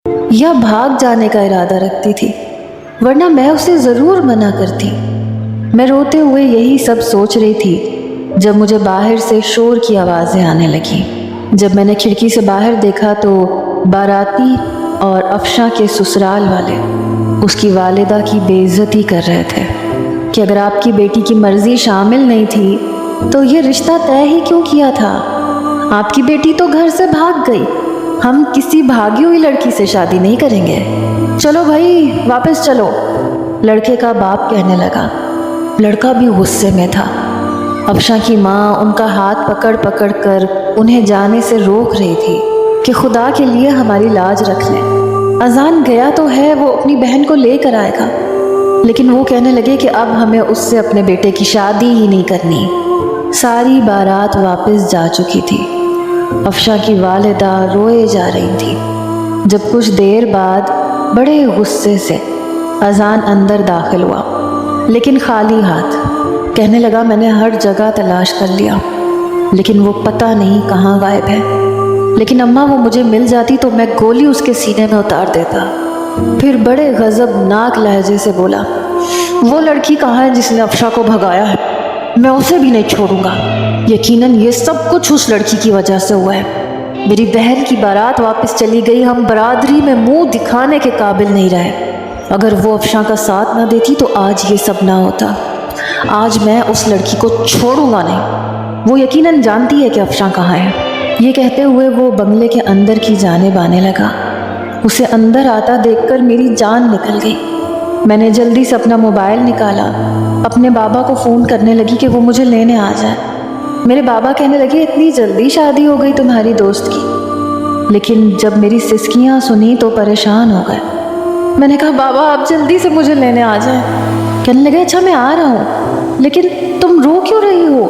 یا بھاگ جانے کا ارادہ رکھتی تھی، ورنہ میں اسے ضرور منع کرتی۔ میں روتے ہوئے یہی سب سوچ رہی تھی جب مجھے باہر سے شور کی آوازیں آنے لگیں۔ جب میں نے کھڑکی سے باہر دیکھا تو باراتی اور افشاں کے سسرال والے اس کی والدہ کی بے عزتی کر رہے تھے کہ اگر آپ کی بیٹی کی مرضی شامل نہیں تھی تو یہ رشتہ طے ہی کیوں کیا تھا؟ آپ کی بیٹی تو گھر سے بھاگ گئی، ہم کسی بھاگی ہوئی لڑکی سے شادی نہیں کریں گے، چلو بھائی واپس چلو۔ لڑکے کا باپ کہنے لگا۔ لڑکا بھی غصے میں تھا۔ افشاں کی ماں ان کا ہاتھ پکڑ پکڑ کر انہیں جانے سے روک رہی تھی کہ خدا کے لیے ہماری لاج رکھ لیں، اذان گیا تو ہے، وہ اپنی بہن کو لے کر آئے گا۔ لیکن وہ کہنے لگے کہ اب ہمیں اس سے اپنے بیٹے کی شادی ہی نہیں کرنی۔ ساری بارات واپس جا چکی تھی۔ افشاں کی والدہ روئے جا رہی تھی۔ جب کچھ دیر بعد بڑے غصے سے اذان اندر داخل ہوا، لیکن خالی ہاتھ۔ کہنے لگا میں نے ہر جگہ تلاش کر لیا لیکن وہ پتہ نہیں کہاں غائب ہے، لیکن اماں وہ مجھے مل جاتی تو میں گولی اس کے سینے میں اتار دیتا۔ پھر بڑے غضبناک لہجے سے بولا، وہ لڑکی کہاں ہے جس نے افشاں کو بھگایا ہے؟ میں اسے بھی نہیں چھوڑوں گا۔ یقیناً یہ سب کچھ اس لڑکی کی وجہ سے ہوا ہے۔ میری بہن کی بارات واپس چلی گئی، ہم برادری میں منہ دکھانے کے قابل نہیں رہے۔ اگر وہ افشاں کا ساتھ نہ دیتی تو آج یہ سب نہ ہوتا۔ آج میں اس لڑکی کو چھوڑوں گا نہیں، وہ یقیناً جانتی ہے کہ افشاں کہاں ہے۔ یہ کہتے ہوئے وہ بنگلے کے اندر کی جانب آنے لگا۔ اسے اندر آتا دیکھ کر میری جان نکل گئی۔ میں نے جلدی سے اپنا موبائل نکالا، اپنے بابا کو فون کرنے لگی کہ وہ مجھے لینے آ جائے۔ میرے بابا کہنے لگے اتنی جلدی شادی ہو گئی تمہاری دوست کی؟ لیکن جب میری سسکیاں سنی تو پریشان ہو گئے۔ میں نے کہا بابا آپ جلدی سے مجھے لینے آ جائیں۔ کہنے لگے اچھا میں آ رہا ہوں، لیکن تم رو کیوں رہی ہو؟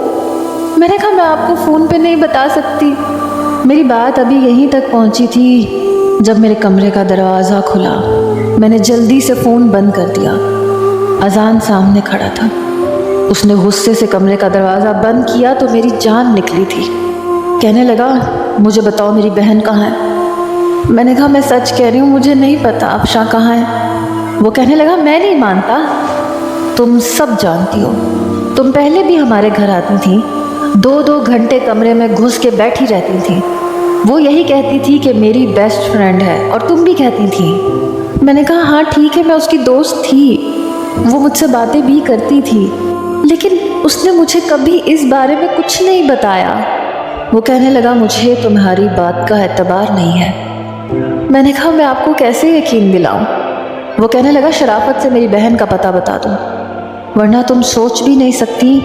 میں نے کہا میں آپ کو فون پہ نہیں بتا سکتی۔ میری بات ابھی یہیں تک پہنچی تھی جب میرے کمرے کا دروازہ کھلا۔ میں نے جلدی سے فون بند کر دیا۔ اذان سامنے کھڑا تھا۔ اس نے غصے سے کمرے کا دروازہ بند کیا تو میری جان نکلی تھی۔ کہنے لگا مجھے بتاؤ میری بہن کہاں ہے؟ میں نے کہا میں سچ کہہ رہی ہوں، مجھے نہیں پتا افشاں کہاں ہے۔ وہ کہنے لگا میں نہیں مانتا، تم سب جانتی ہو، تم پہلے بھی ہمارے گھر آتی تھی، 2 گھنٹے کمرے میں گھس کے بیٹھی رہتی تھی۔ وہ یہی کہتی تھی کہ میری بیسٹ فرینڈ ہے اور تم بھی کہتی تھی۔ میں نے کہا ہاں ٹھیک ہے میں اس کی دوست تھی، وہ مجھ سے باتیں بھی کرتی تھی، لیکن اس نے مجھے کبھی اس بارے میں کچھ نہیں بتایا۔ وہ کہنے لگا مجھے تمہاری بات کا اعتبار نہیں ہے۔ میں نے کہا میں آپ کو کیسے یقین دلاؤں؟ وہ کہنے لگا شرافت سے میری بہن کا پتہ بتا دو، ورنہ تم سوچ بھی نہیں سکتی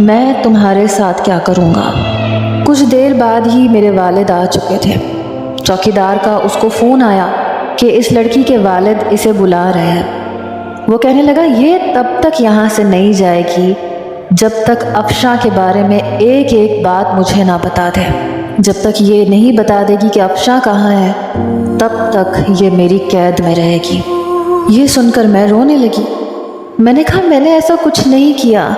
میں تمہارے ساتھ کیا کروں گا۔ کچھ دیر بعد ہی میرے والد آ چکے تھے۔ چوکیدار کا اس کو فون آیا کہ اس لڑکی کے والد اسے بلا رہے ہیں۔ وہ کہنے لگا یہ تب تک یہاں سے نہیں جائے گی جب تک افشاں کے بارے میں ایک بات مجھے نہ بتا دے۔ جب تک یہ نہیں بتا دے گی کہ افشاں کہاں ہے تب تک یہ میری قید میں رہے گی۔ یہ سن کر میں رونے لگی۔ میں نے کہا میں نے ایسا کچھ نہیں کیا،